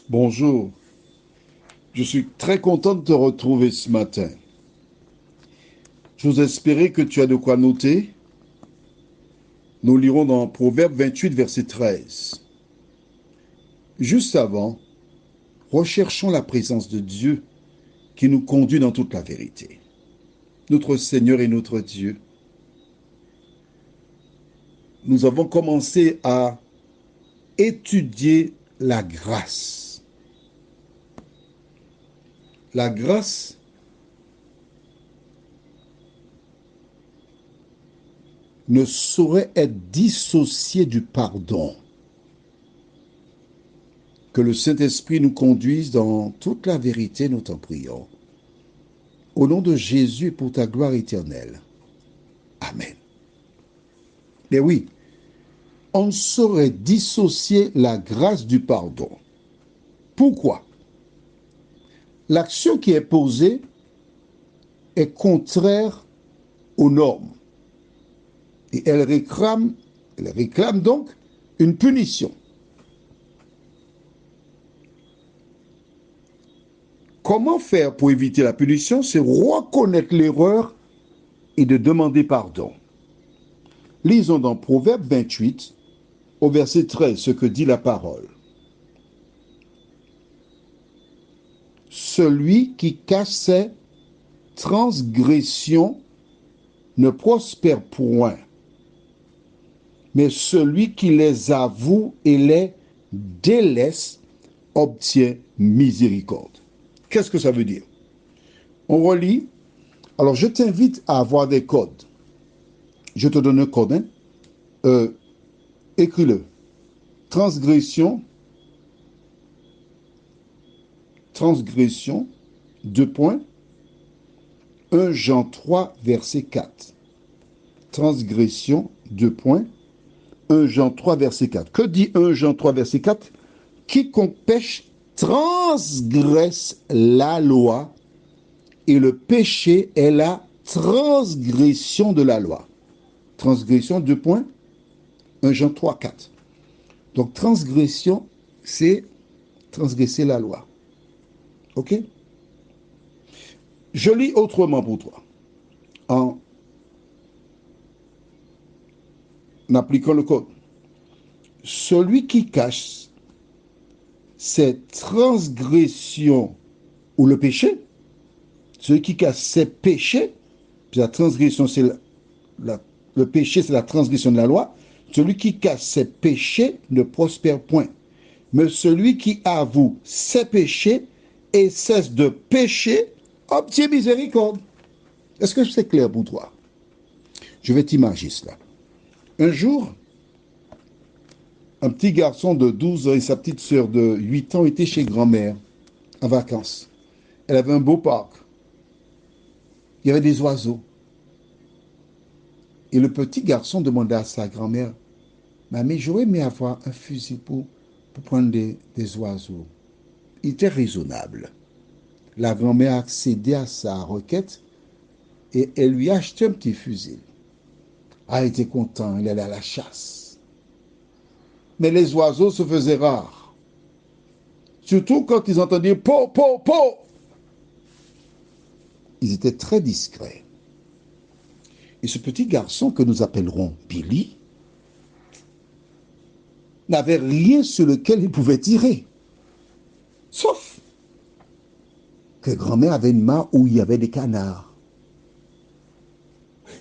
Bonjour, je suis très content de te retrouver ce matin. J'ose espérer que tu as de quoi noter. Nous lirons dans Proverbe 28, verset 13. Juste avant, recherchons la présence de Dieu qui nous conduit dans toute la vérité. Notre Seigneur et notre Dieu, nous avons commencé à étudier la grâce. La grâce ne saurait être dissociée du pardon. Que le Saint-Esprit nous conduise dans toute la vérité, nous t'en prions. Au nom de Jésus et pour ta gloire éternelle. Amen. Mais oui, on ne saurait dissocier la grâce du pardon. Pourquoi? L'action qui est posée est contraire aux normes. Et elle réclame donc une punition. Comment faire pour éviter la punition? C'est reconnaître l'erreur et de demander pardon. Lisons dans Proverbe 28, au verset 13, ce que dit la parole. Celui qui cache ses transgressions ne prospère point, mais celui qui les avoue et les délaisse obtient miséricorde. Qu'est-ce que ça veut dire? On relit. Alors, je t'invite à avoir des codes. Je te donne un code. Écris-le. Transgression, transgression, 2 points, 1 Jean 3, verset 4. Transgression, 2 points, 1 Jean 3, verset 4. Que dit 1 Jean 3, verset 4? Quiconque pêche transgresse la loi, et le péché est la transgression de la loi. Transgression, 2 points, 1 Jean 3, 4. Donc, transgression, c'est transgresser la loi. OK? Je lis autrement pour toi, en appliquant le code. Celui qui cache ses transgressions ou le péché, celui qui cache ses péchés, puis la transgression, c'est le péché, c'est la transgression de la loi. Celui qui cache ses péchés ne prospère point. Mais celui qui avoue ses péchés et cesse de pécher obtient miséricorde. Est-ce que c'est clair pour toi? Je vais t'imaginer cela. Un jour, un petit garçon de 12 ans et sa petite sœur de 8 ans étaient chez grand-mère en vacances. Elle avait un beau parc. Il y avait des oiseaux. Et le petit garçon demanda à sa grand-mère, Mamie, j'aurais aimé avoir un fusil pour prendre des oiseaux. Il était raisonnable. La grand-mère a accédé à sa requête et elle lui a acheté un petit fusil. Ah, il était content, il allait à la chasse. Mais les oiseaux se faisaient rares. Surtout quand ils entendaient po, po, po. Ils étaient très discrets. Et ce petit garçon que nous appellerons Billy n'avait rien sur lequel il pouvait tirer. Sauf que grand-mère avait une main où il y avait des canards.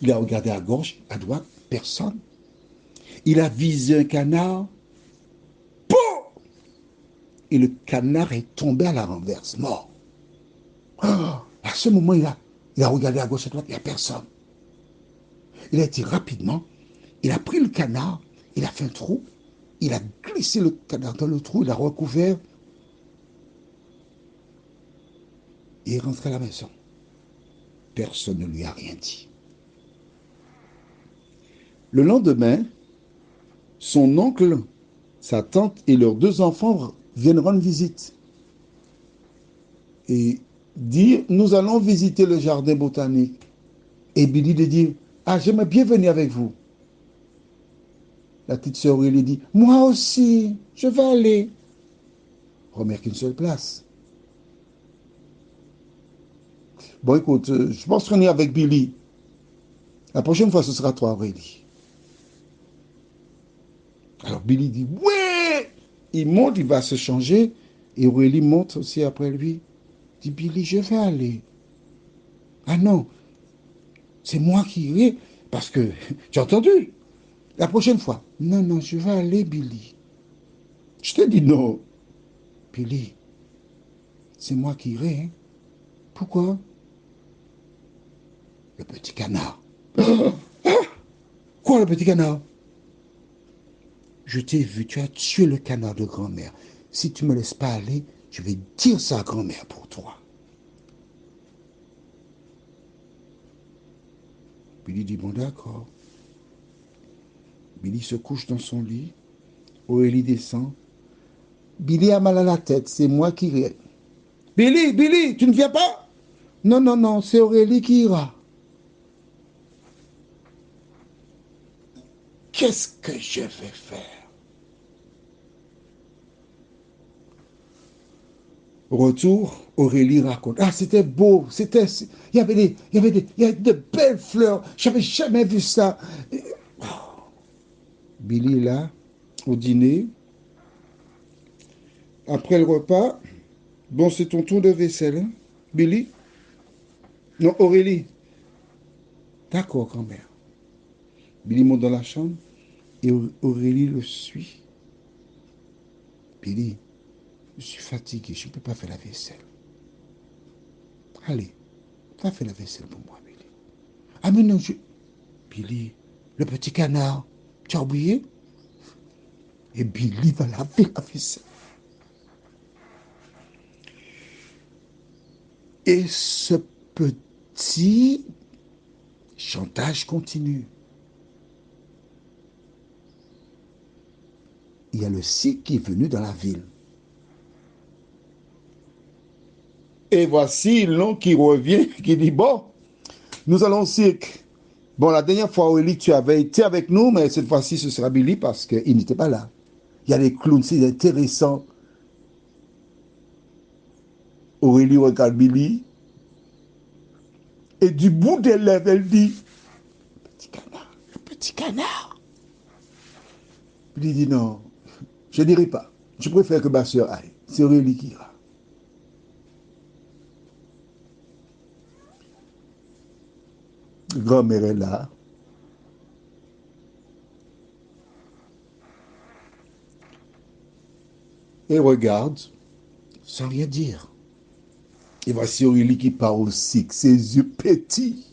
Il a regardé à gauche, à droite, personne. Il a visé un canard. Pouf! Et le canard est tombé à la renverse, mort. Ah, à ce moment, il a regardé à gauche, à droite, il n'y a personne. Il a été rapidement, il a pris le canard, il a fait un trou, il a glissé le canard dans le trou, il a recouvert et il est rentré à la maison. Personne ne lui a rien dit. Le lendemain, son oncle, sa tante et leurs 2 enfants viennent rendre visite. Et dire, nous allons visiter le jardin botanique. Et Billy de dire, ah, j'aimerais bien venir avec vous. La petite sœur lui dit, moi aussi, je vais aller. grand-mère qu'une seule place. Bon, écoute, je pense qu'on est avec Billy. La prochaine fois, ce sera toi, Aurélie. Alors Billy dit, ouais! Il monte, il va se changer. Et Aurélie monte aussi après lui. Il dit, Billy, je vais aller. Ah non, c'est moi qui irai. Parce que, tu as entendu? La prochaine fois. Non, non, je vais aller, Billy. Je te dis non. Billy, c'est moi qui irai. Hein. Pourquoi? Le petit canard. Quoi, le petit canard? Je t'ai vu, tu as tué le canard de grand-mère. Si tu ne me laisses pas aller, je vais dire ça à grand-mère pour toi. Billy dit, bon d'accord. Billy se couche dans son lit. Aurélie descend. Billy a mal à la tête, c'est moi qui irai. Billy, Billy, tu ne viens pas? Non, non, non, c'est Aurélie qui ira. Qu'est-ce que je vais faire? Au retour, Aurélie raconte. Ah, c'était beau, il y avait de belles fleurs. J'avais jamais vu ça. Billy là, au dîner, après le repas, bon, c'est ton tour de vaisselle, hein? Billy? Non, Aurélie. D'accord, grand-mère. Billy monte dans la chambre et Aurélie le suit. Billy, je suis fatigué, je ne peux pas faire la vaisselle. Allez, va faire la vaisselle pour moi, Billy. Ah, mais non, Billy, le petit canard, tu as oublié? Et Billy va laver la vaisselle. Et ce petit chantage continue. Il y a le cirque qui est venu dans la ville. Et voici l'oncle qui revient, qui dit, bon, nous allons au cirque. Bon, la dernière fois, Aurélie, tu avais été avec nous, mais cette fois-ci, ce sera Billy parce qu'il n'était pas là. Il y a des clowns, c'est intéressant. Aurélie regarde Billy et du bout des lèvres, elle dit, petit canard, le petit canard. Billy dit, non, je n'irai pas. Je préfère que ma soeur aille. C'est Aurélie qui ira. Grand-mère est là. Et regarde sans rien dire. Et voici Aurélie qui part aussi, que ses yeux pétillent.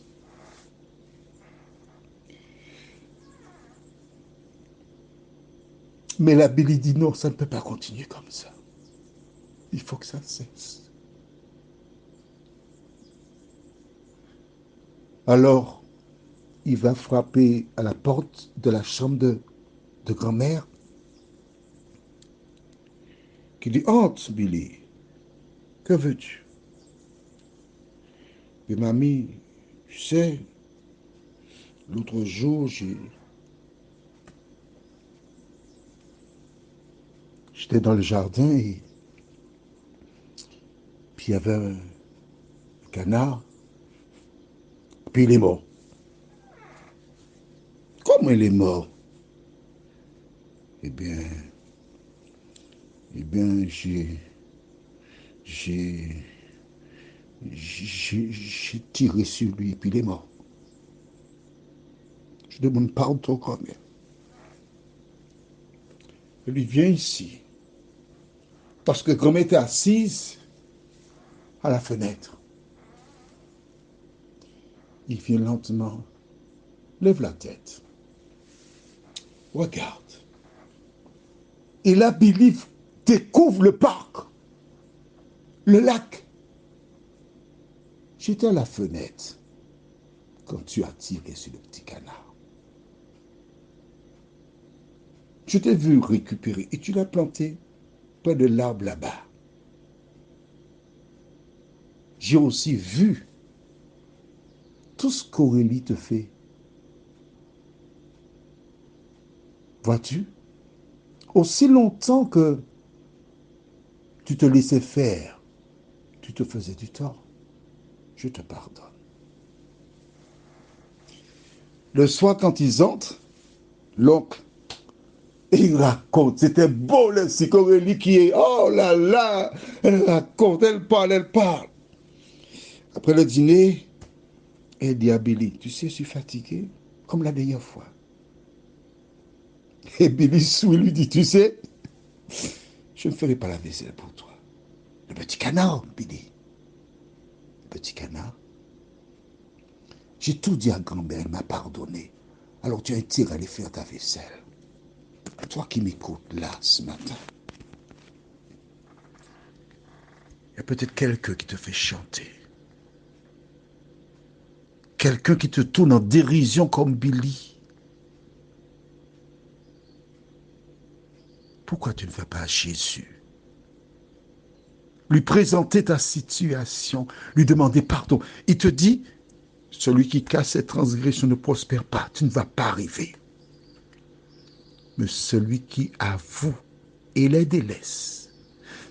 Mais la Billy dit non, ça ne peut pas continuer comme ça. Il faut que ça cesse. Alors, il va frapper à la porte de la chambre de grand-mère, qui dit, entre, Billy, que veux-tu? Et mamie, tu sais, l'autre jour, j'étais dans le jardin et puis il y avait un canard, puis il est mort. Comment il est mort? Eh bien, eh bien, j'ai, j'ai tiré sur lui et puis il est mort. Je demande pardon, grand-mère. Il vient ici. Parce que grand-mère était assise à la fenêtre. Il vient lentement, lève la tête, regarde. Et là, Billy découvre le parc, le lac. J'étais à la fenêtre quand tu as tiré sur le petit canard. Je t'ai vu récupérer et tu l'as planté près de l'arbre là-bas. J'ai aussi vu tout ce qu'Aurélie te fait. Vois-tu? Aussi longtemps que tu te laissais faire, tu te faisais du tort, je te pardonne. Le soir, quand ils entrent, l'oncle, il raconte, c'était beau le psychorélie qui est, oh là là, elle raconte, elle parle, elle parle. Après le dîner, elle dit à Billy, tu sais, je suis fatigué, comme la dernière fois. Et Billy sourit, lui dit, tu sais, je ne ferai pas la vaisselle pour toi. Le petit canard, Billy. Le petit canard. J'ai tout dit à grand-mère, elle m'a pardonné. Alors tu as intérêt à aller faire ta vaisselle. Toi qui m'écoutes là, ce matin, il y a peut-être quelqu'un qui te fait chanter. Quelqu'un qui te tourne en dérision comme Billy. Pourquoi tu ne vas pas à Jésus? Lui présenter ta situation, lui demander pardon. Il te dit, celui qui casse ses transgressions ne prospère pas, tu ne vas pas arriver. Mais celui qui avoue et les délaisse.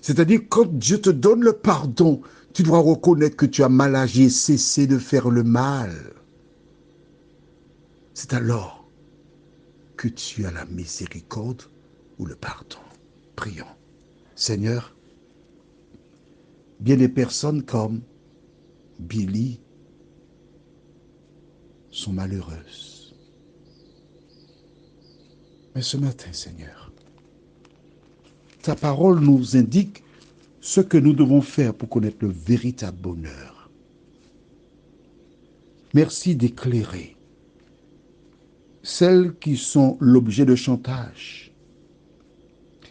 C'est-à-dire, quand Dieu te donne le pardon, tu dois reconnaître que tu as mal agi et cesser de faire le mal. C'est alors que tu as la miséricorde ou le pardon. Prions. Seigneur, bien des personnes comme Billy sont malheureuses. Mais ce matin, Seigneur, ta parole nous indique ce que nous devons faire pour connaître le véritable bonheur. Merci d'éclairer celles qui sont l'objet de chantage.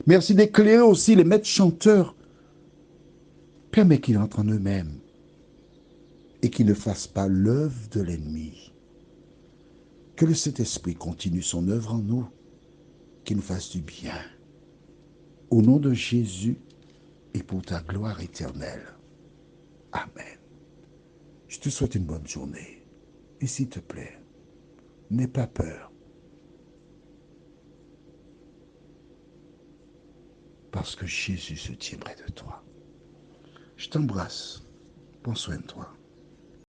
Merci d'éclairer aussi les maîtres chanteurs. Permets qu'ils entrent en eux-mêmes et qu'ils ne fassent pas l'œuvre de l'ennemi. Que le Saint-Esprit continue son œuvre en nous, qu'il nous fasse du bien. Au nom de Jésus et pour ta gloire éternelle. Amen. Je te souhaite une bonne journée. Et s'il te plaît, n'aie pas peur. Parce que Jésus se tiendrait de toi. Je t'embrasse. Prends soin de toi.